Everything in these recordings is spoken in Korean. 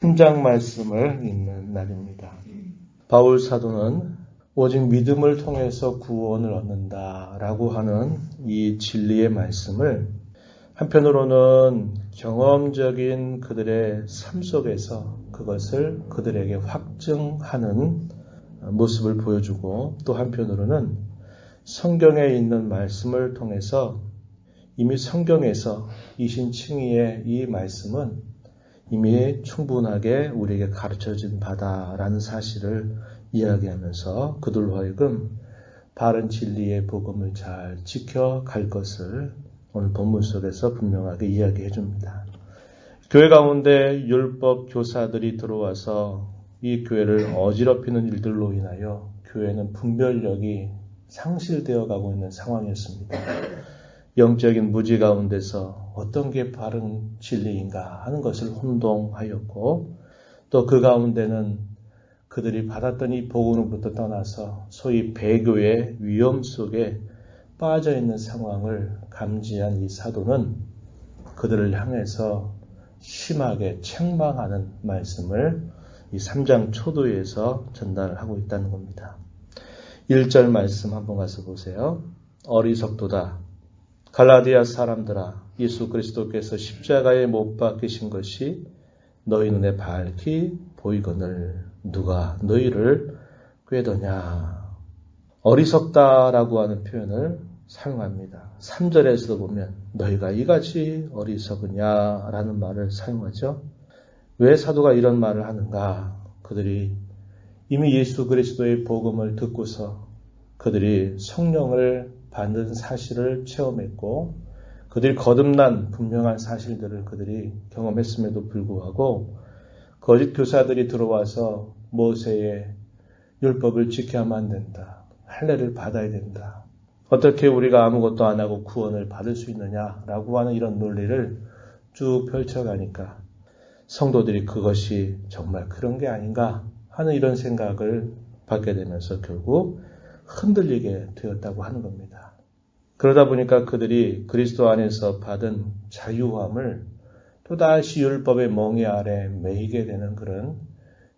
3장 말씀을 읽는 날입니다. 바울 사도는 오직 믿음을 통해서 구원을 얻는다라고 하는 이 진리의 말씀을 한편으로는 경험적인 그들의 삶 속에서 그것을 그들에게 확증하는 모습을 보여주고, 또 한편으로는 성경에 있는 말씀을 통해서 이미 성경에서 이신칭의의 이 말씀은 이미 충분하게 우리에게 가르쳐진 바다라는 사실을 이야기하면서 그들로 하여금 바른 진리의 복음을 잘 지켜갈 것을 오늘 본문 속에서 분명하게 이야기해 줍니다. 교회 가운데 율법 교사들이 들어와서 이 교회를 어지럽히는 일들로 인하여 교회는 분별력이 상실되어 가고 있는 상황이었습니다. 영적인 무지 가운데서 어떤 게 바른 진리인가 하는 것을 혼동하였고, 또 그 가운데는 그들이 받았던 이 복음으로부터 떠나서 소위 배교의 위험 속에 빠져 있는 상황을 감지한 이 사도는 그들을 향해서 심하게 책망하는 말씀을 이 3장 초도에서 전달하고 있다는 겁니다. 1절 말씀 한번 가서 보세요. 어리석도다. 갈라디아 사람들아, 예수 그리스도께서 십자가에 못 박히신 것이 너희 눈에 밝히 보이거늘 누가 너희를 꾀더냐. 어리석다라고 하는 표현을 사용합니다. 3절에서도 보면 너희가 이같이 어리석으냐라는 말을 사용하죠. 왜 사도가 이런 말을 하는가? 그들이 이미 예수 그리스도의 복음을 듣고서 그들이 성령을 받는 사실을 체험했고, 그들이 거듭난 분명한 사실들을 그들이 경험했음에도 불구하고 거짓 교사들이 들어와서 모세의 율법을 지켜야만 안 된다. 할례를 받아야 된다. 어떻게 우리가 아무것도 안 하고 구원을 받을 수 있느냐라고 하는 이런 논리를 쭉 펼쳐가니까 성도들이 그것이 정말 그런 게 아닌가 하는 이런 생각을 받게 되면서 결국 흔들리게 되었다고 하는 겁니다. 그러다 보니까 그들이 그리스도 안에서 받은 자유함을 또다시 율법의 멍에 아래 매이게 되는 그런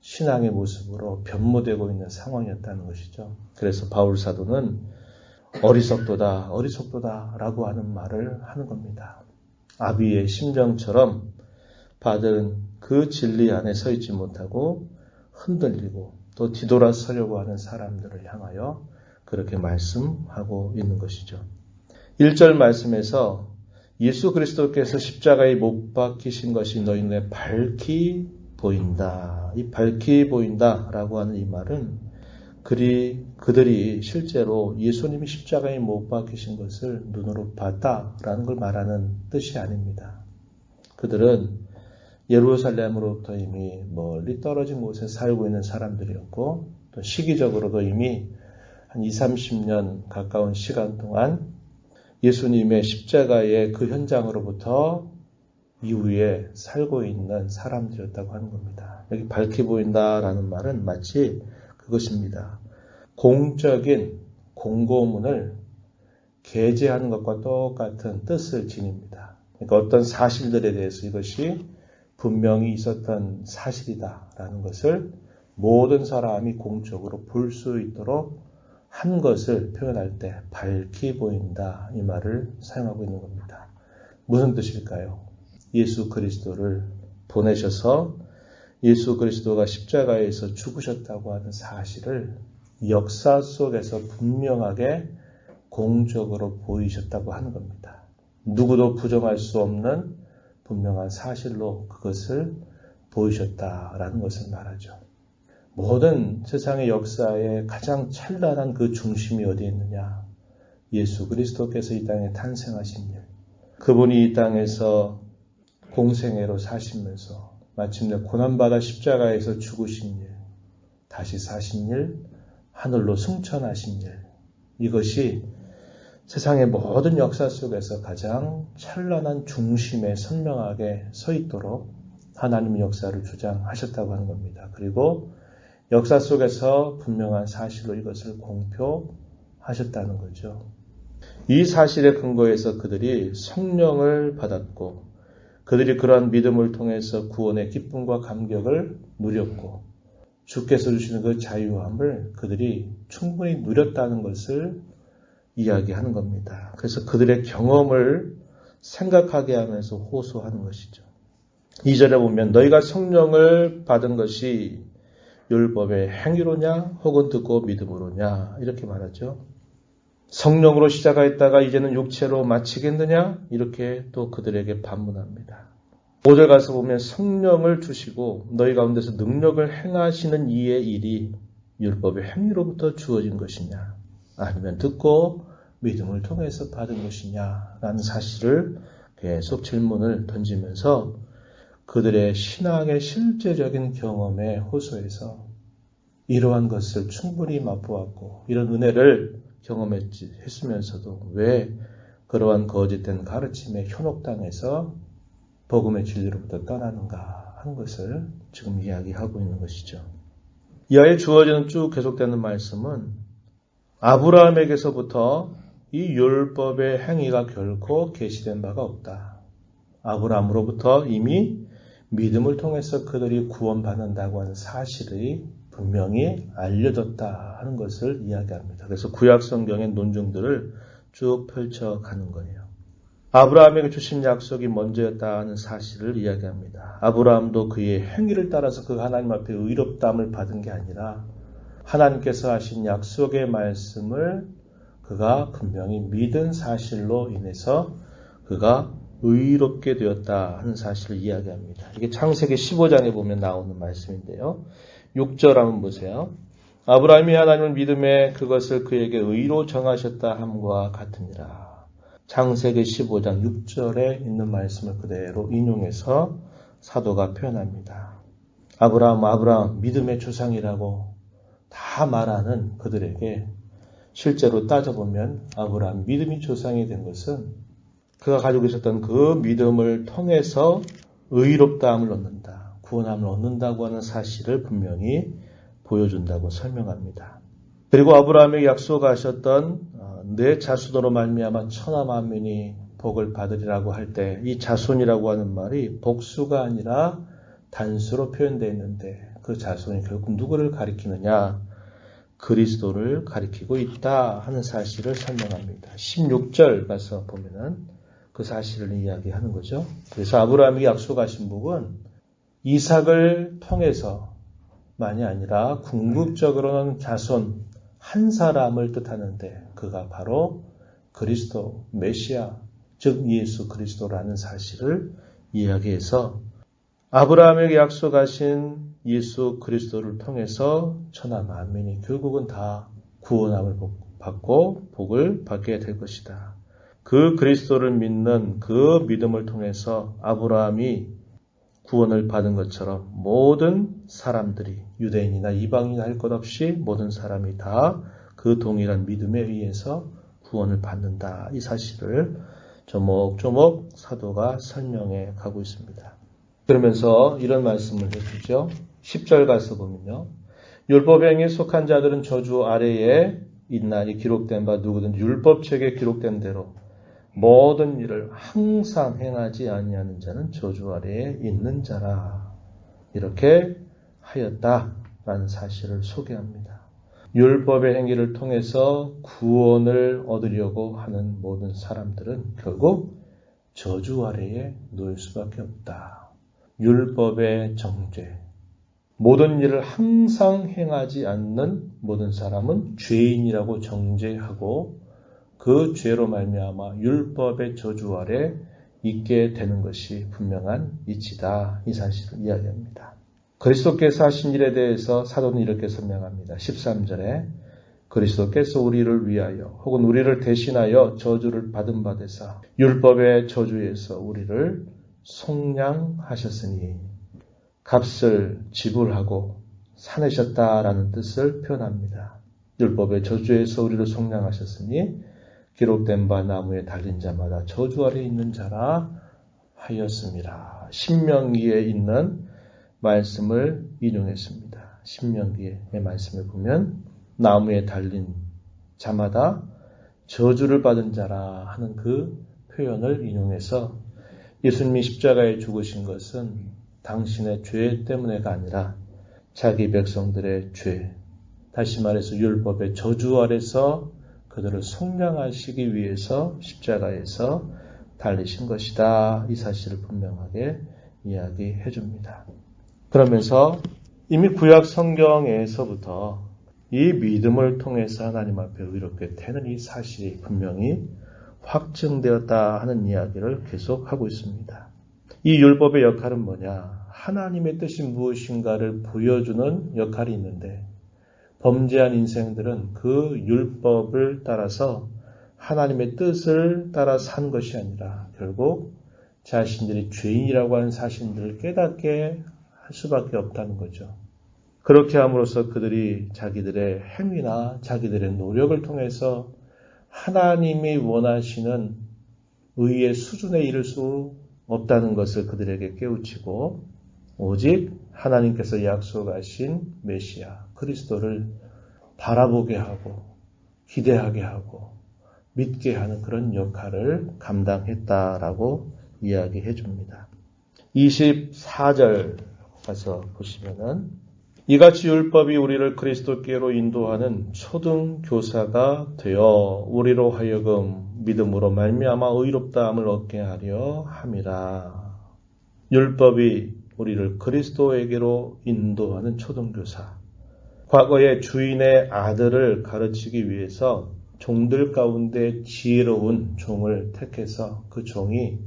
신앙의 모습으로 변모되고 있는 상황이었다는 것이죠. 그래서 바울 사도는 어리석도다, 어리석도다 라고 하는 말을 하는 겁니다. 아비의 심정처럼 받은 그 진리 안에 서 있지 못하고 흔들리고 또 뒤돌아서려고 하는 사람들을 향하여 그렇게 말씀하고 있는 것이죠. 1절 말씀에서 예수 그리스도께서 십자가에 못 박히신 것이 너희 눈에 밝히 보인다. 이 밝히 보인다라고 하는 이 말은 그들이 실제로 예수님이 십자가에 못 박히신 것을 눈으로 봤다라는 걸 말하는 뜻이 아닙니다. 그들은 예루살렘으로부터 이미 멀리 떨어진 곳에 살고 있는 사람들이었고, 또 시기적으로도 이미 한 20-30년 가까운 시간 동안 예수님의 십자가의 그 현장으로부터 이후에 살고 있는 사람들이었다고 하는 겁니다. 여기 밝히 보인다라는 말은 마치 그것입니다. 공적인 공고문을 게재하는 것과 똑같은 뜻을 지닙니다. 그러니까 어떤 사실들에 대해서 이것이 분명히 있었던 사실이다라는 것을 모든 사람이 공적으로 볼 수 있도록 한 것을 표현할 때 밝히 보인다 이 말을 사용하고 있는 겁니다. 무슨 뜻일까요? 예수 그리스도를 보내셔서 예수 그리스도가 십자가에서 죽으셨다고 하는 사실을 역사 속에서 분명하게 공적으로 보이셨다고 하는 겁니다. 누구도 부정할 수 없는 분명한 사실로 그것을 보이셨다라는 것을 말하죠. 모든 세상의 역사의 가장 찬란한 그 중심이 어디에 있느냐? 예수 그리스도께서 이 땅에 탄생하신 일. 그분이 이 땅에서 공생애로 사시면서 마침내 고난받아 십자가에서 죽으신 일, 다시 사신 일, 하늘로 승천하신 일. 이것이 세상의 모든 역사 속에서 가장 찬란한 중심에 선명하게 서 있도록 하나님의 역사를 주장하셨다고 하는 겁니다. 그리고 역사 속에서 분명한 사실로 이것을 공표하셨다는 거죠. 이 사실에 근거해서 그들이 성령을 받았고 그들이 그러한 믿음을 통해서 구원의 기쁨과 감격을 누렸고 주께서 주시는 그 자유함을 그들이 충분히 누렸다는 것을 이야기하는 겁니다. 그래서 그들의 경험을 생각하게 하면서 호소하는 것이죠. 2절에 보면 너희가 성령을 받은 것이 율법의 행위로냐 혹은 듣고 믿음으로냐 이렇게 말하죠. 성령으로 시작하였다가 이제는 육체로 마치겠느냐 이렇게 또 그들에게 반문합니다. 5절 가서 보면 성령을 주시고 너희 가운데서 능력을 행하시는 이의 일이 율법의 행위로부터 주어진 것이냐 아니면 듣고 믿음을 통해서 받은 것이냐라는 사실을 계속 질문을 던지면서 그들의 신앙의 실제적인 경험에 호소해서 이러한 것을 충분히 맛보았고 이런 은혜를 경험했으면서도 왜 그러한 거짓된 가르침에 현혹당해서 복음의 진리로부터 떠나는가 하는 것을 지금 이야기하고 있는 것이죠. 이하에 주어지는 쭉 계속되는 말씀은 아브라함에게서부터 이 율법의 행위가 결코 계시된 바가 없다. 아브라함으로부터 이미 믿음을 통해서 그들이 구원받는다고 하는 사실이 분명히 알려졌다 하는 것을 이야기합니다. 그래서 구약 성경의 논증들을 쭉 펼쳐가는 거예요. 아브라함에게 주신 약속이 먼저였다 하는 사실을 이야기합니다. 아브라함도 그의 행위를 따라서 그 하나님 앞에 의롭다함을 받은 게 아니라 하나님께서 하신 약속의 말씀을 그가 분명히 믿은 사실로 인해서 그가 의롭게 되었다 하는 사실을 이야기합니다. 이게 창세기 15장에 보면 나오는 말씀인데요. 6절 한번 보세요. 아브라함이 하나님을 믿음에 그것을 그에게 의로 정하셨다 함과 같으니라. 창세기 15장 6절에 있는 말씀을 그대로 인용해서 사도가 표현합니다. 아브라함 믿음의 조상이라고 다 말하는 그들에게 실제로 따져보면 아브라함 믿음이 조상이 된 것은 그가 가지고 있었던 그 믿음을 통해서 의롭다함을 얻는다, 구원함을 얻는다고 하는 사실을 분명히 보여준다고 설명합니다. 그리고 아브라함에게 약속하셨던 내 자손으로 말미암아 천하 만민이 복을 받으리라고 할 때 이 자손이라고 하는 말이 복수가 아니라 단수로 표현되어 있는데 그 자손이 결국 누구를 가리키느냐? 그리스도를 가리키고 있다 하는 사실을 설명합니다. 16절 가서 보면은 그 사실을 이야기하는 거죠. 그래서 아브라함이 약속하신 복은 이삭을 통해서만이 아니라 궁극적으로는 자손 한 사람을 뜻하는데 그가 바로 그리스도 메시아 즉 예수 그리스도라는 사실을 이야기해서 아브라함에게 약속하신 예수 그리스도를 통해서 천하 만민이 결국은 다 구원함을 받고 복을 받게 될 것이다. 그 그리스도를 믿는 그 믿음을 통해서 아브라함이 구원을 받은 것처럼 모든 사람들이 유대인이나 이방인 할 것 없이 모든 사람이 다 그 동일한 믿음에 의해서 구원을 받는다. 이 사실을 조목조목 사도가 설명해 가고 있습니다. 그러면서 이런 말씀을 해주죠. 10절 가서 보면요. 율법행위에 속한 자들은 저주 아래에 있나니 기록된 바 누구든지 율법책에 기록된 대로 모든 일을 항상 행하지 아니하는 자는 저주 아래에 있는 자라. 이렇게 하였다라는 사실을 소개합니다. 율법의 행위를 통해서 구원을 얻으려고 하는 모든 사람들은 결국 저주 아래에 놓일 수밖에 없다. 율법의 정죄, 모든 일을 항상 행하지 않는 모든 사람은 죄인이라고 정죄하고 그 죄로 말미암아 율법의 저주 아래 있게 되는 것이 분명한 이치다. 이 사실을 이야기합니다. 그리스도께서 하신 일에 대해서 사도는 이렇게 설명합니다. 13절에 그리스도께서 우리를 위하여 혹은 우리를 대신하여 저주를 받은 바 되사 율법의 저주에서 우리를 속량하셨으니 값을 지불하고 사내셨다라는 뜻을 표현합니다. 율법의 저주에서 우리를 속량하셨으니 기록된 바 나무에 달린 자마다 저주 아래 있는 자라 하였습니다. 신명기에 있는 말씀을 인용했습니다. 신명기의 말씀을 보면 나무에 달린 자마다 저주를 받은 자라 하는 그 표현을 인용해서 예수님이 십자가에 죽으신 것은 당신의 죄 때문에가 아니라 자기 백성들의 죄, 다시 말해서 율법의 저주 아래서 그들을 속량하시기 위해서 십자가에서 달리신 것이다. 이 사실을 분명하게 이야기해 줍니다. 그러면서 이미 구약 성경에서부터 이 믿음을 통해서 하나님 앞에 의롭게 되는 이 사실이 분명히 확증되었다 하는 이야기를 계속하고 있습니다. 이 율법의 역할은 뭐냐? 하나님의 뜻이 무엇인가를 보여주는 역할이 있는데 범죄한 인생들은 그 율법을 따라서 하나님의 뜻을 따라 산 것이 아니라 결국 자신들이 죄인이라고 하는 사실들을 깨닫게 할 수밖에 없다는 거죠. 그렇게 함으로써 그들이 자기들의 행위나 자기들의 노력을 통해서 하나님이 원하시는 의의 수준에 이를 수 없다는 것을 그들에게 깨우치고 오직 하나님께서 약속하신 메시아 그리스도를 바라보게 하고 기대하게 하고 믿게 하는 그런 역할을 감당했다라고 이야기해 줍니다. 24절 가서 보시면은 이같이 율법이 우리를 그리스도께로 인도하는 초등교사가 되어 우리로 하여금 믿음으로 말미암아 의롭다함을 얻게 하려 함이라. 율법이 우리를 그리스도에게로 인도하는 초등교사. 과거에 주인의 아들을 가르치기 위해서 종들 가운데 지혜로운 종을 택해서 그 종이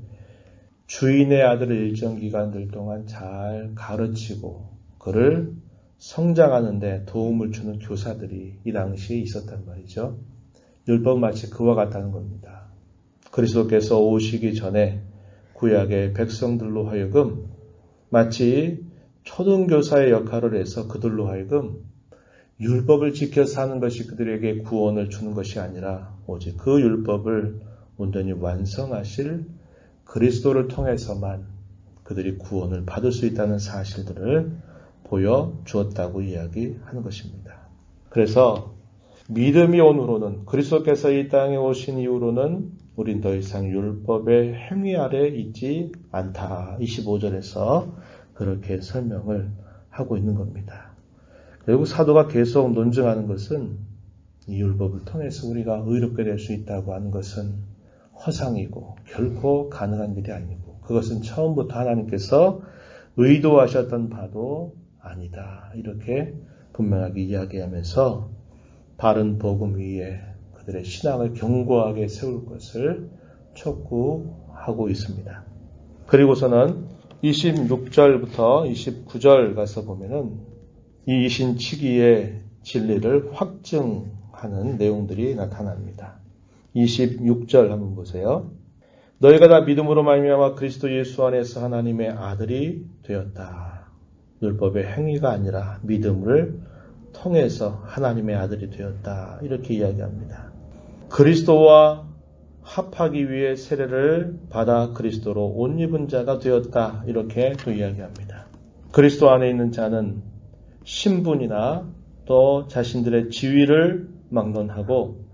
주인의 아들을 일정 기간들 동안 잘 가르치고 그를 성장하는데 도움을 주는 교사들이 이 당시에 있었단 말이죠. 율법은 마치 그와 같다는 겁니다. 그리스도께서 오시기 전에 구약의 백성들로 하여금 마치 초등교사의 역할을 해서 그들로 하여금 율법을 지켜 사는 것이 그들에게 구원을 주는 것이 아니라 오직 그 율법을 온전히 완성하실 그리스도를 통해서만 그들이 구원을 받을 수 있다는 사실들을 보여주었다고 이야기하는 것입니다. 그래서 믿음이 온 후로는 그리스도께서 이 땅에 오신 이후로는 우린 더 이상 율법의 행위 아래 있지 않다. 25절에서 그렇게 설명을 하고 있는 겁니다. 결국 사도가 계속 논증하는 것은 이 율법을 통해서 우리가 의롭게 될 수 있다고 하는 것은 허상이고 결코 가능한 일이 아니고 그것은 처음부터 하나님께서 의도하셨던 바도 아니다. 이렇게 분명하게 이야기하면서 바른 복음 위에 그들의 신앙을 견고하게 세울 것을 촉구하고 있습니다. 그리고서는 26절부터 29절 가서 보면은 이 이신치기의 진리를 확증하는 내용들이 나타납니다. 26절 한번 보세요. 너희가 다 믿음으로 말미암아 그리스도 예수 안에서 하나님의 아들이 되었다. 율법의 행위가 아니라 믿음을 통해서 하나님의 아들이 되었다. 이렇게 이야기합니다. 그리스도와 합하기 위해 세례를 받아 그리스도로 옷 입은 자가 되었다. 이렇게 또 이야기합니다. 그리스도 안에 있는 자는 신분이나 또 자신들의 지위를 막론하고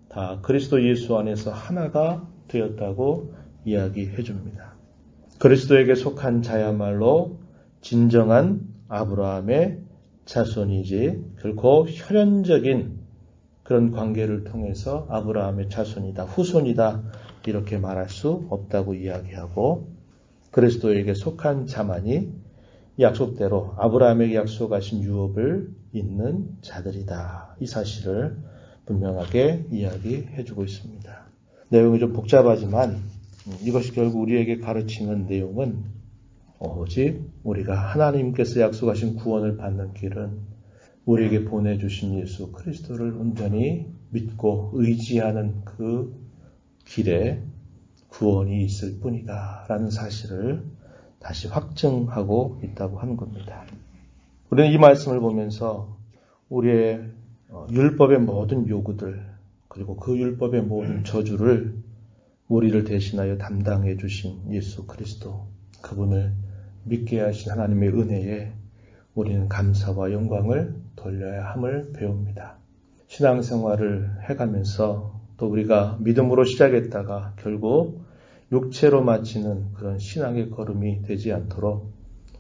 다 그리스도 예수 안에서 하나가 되었다고 이야기해 줍니다. 그리스도에게 속한 자야말로 진정한 아브라함의 자손이지 결코 혈연적인 그런 관계를 통해서 아브라함의 자손이다, 후손이다 이렇게 말할 수 없다고 이야기하고 그리스도에게 속한 자만이 약속대로 아브라함에게 약속하신 유업을 잇는 자들이다. 이 사실을 분명하게 이야기해주고 있습니다. 내용이 좀 복잡하지만 이것이 결국 우리에게 가르치는 내용은 오직 우리가 하나님께서 약속하신 구원을 받는 길은 우리에게 보내주신 예수 그리스도를 온전히 믿고 의지하는 그 길에 구원이 있을 뿐이다 라는 사실을 다시 확증하고 있다고 하는 겁니다. 우리는 이 말씀을 보면서 우리의 율법의 모든 요구들 그리고 그 율법의 모든 저주를 우리를 대신하여 담당해 주신 예수 그리스도 그분을 믿게 하신 하나님의 은혜에 우리는 감사와 영광을 돌려야 함을 배웁니다. 신앙생활을 해가면서 또 우리가 믿음으로 시작했다가 결국 육체로 마치는 그런 신앙의 걸음이 되지 않도록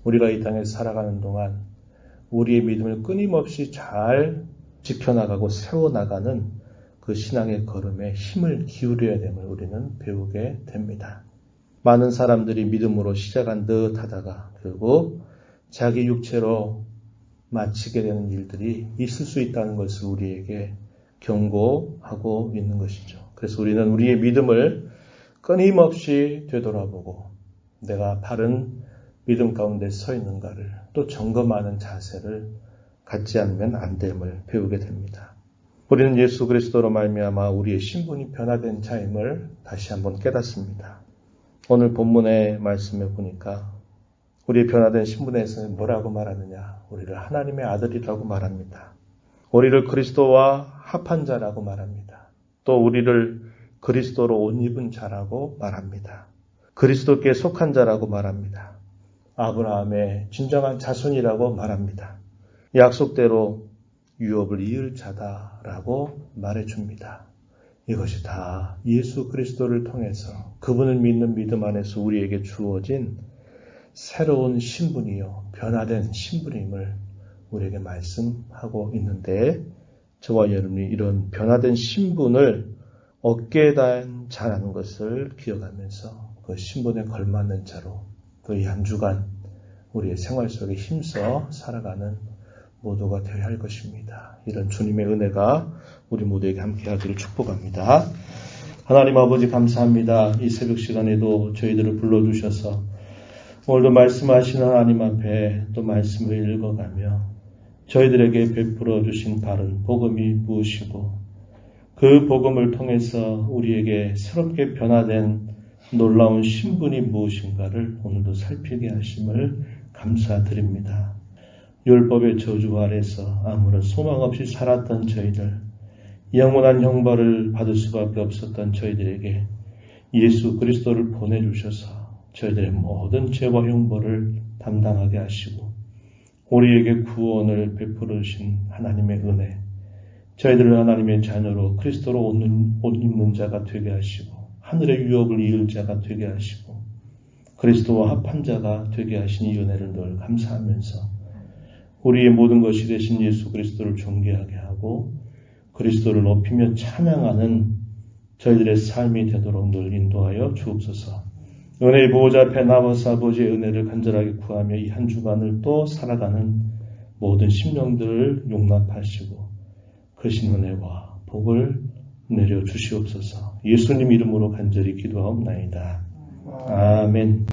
우리가 이 땅에 살아가는 동안 우리의 믿음을 끊임없이 잘 지켜나가고 세워나가는 그 신앙의 걸음에 힘을 기울여야 됨을 우리는 배우게 됩니다. 많은 사람들이 믿음으로 시작한 듯 하다가 결국 자기 육체로 마치게 되는 일들이 있을 수 있다는 것을 우리에게 경고하고 있는 것이죠. 그래서 우리는 우리의 믿음을 끊임없이 되돌아보고 내가 바른 믿음 가운데 서 있는가를 또 점검하는 자세를 갖지 않으면 안 됨을 배우게 됩니다. 우리는 예수 그리스도로 말미암아 우리의 신분이 변화된 자임을 다시 한번 깨닫습니다. 오늘 본문의 말씀에 보니까 우리의 변화된 신분에서는 뭐라고 말하느냐? 우리를 하나님의 아들이라고 말합니다. 우리를 그리스도와 합한 자라고 말합니다. 또 우리를 그리스도로 옷 입은 자라고 말합니다. 그리스도께 속한 자라고 말합니다. 아브라함의 진정한 자손이라고 말합니다. 약속대로 유업을 이을 자다라고 말해줍니다. 이것이 다 예수 그리스도를 통해서 그분을 믿는 믿음 안에서 우리에게 주어진 새로운 신분이요 변화된 신분임을 우리에게 말씀하고 있는데 저와 여러분이 이런 변화된 신분을 얻게 된 자라는 것을 기억하면서 그 신분에 걸맞는 자로 또 이 한 주간 우리의 생활 속에 힘써 살아가는 모두가 되어야 할 것입니다. 이런 주님의 은혜가 우리 모두에게 함께하기를 축복합니다. 하나님 아버지 감사합니다. 이 새벽 시간에도 저희들을 불러주셔서 오늘도 말씀하시는 하나님 앞에 또 말씀을 읽어가며 저희들에게 베풀어 주신 바른 복음이 무엇이고 그 복음을 통해서 우리에게 새롭게 변화된 놀라운 신분이 무엇인가를 오늘도 살피게 하심을 감사드립니다. 율법의 저주 아래서 아무런 소망 없이 살았던 저희들, 영원한 형벌을 받을 수밖에 없었던 저희들에게 예수 그리스도를 보내주셔서 저희들의 모든 죄와 형벌을 담당하게 하시고 우리에게 구원을 베풀어 주신 하나님의 은혜, 저희들을 하나님의 자녀로 그리스도로 옷 입는 자가 되게 하시고 하늘의 유업을 이을 자가 되게 하시고 그리스도와 합한 자가 되게 하신 이 은혜를 늘 감사하면서 우리의 모든 것이 되신 예수 그리스도를 존귀하게 하고 그리스도를 높이며 찬양하는 저희들의 삶이 되도록 늘 인도하여 주옵소서. 은혜의 보호자 앞에 나와서 아버지의 은혜를 간절하게 구하며 이 한 주간을 또 살아가는 모든 심령들을 용납하시고 크신 은혜와 복을 내려 주시옵소서. 예수님 이름으로 간절히 기도하옵나이다. 아멘.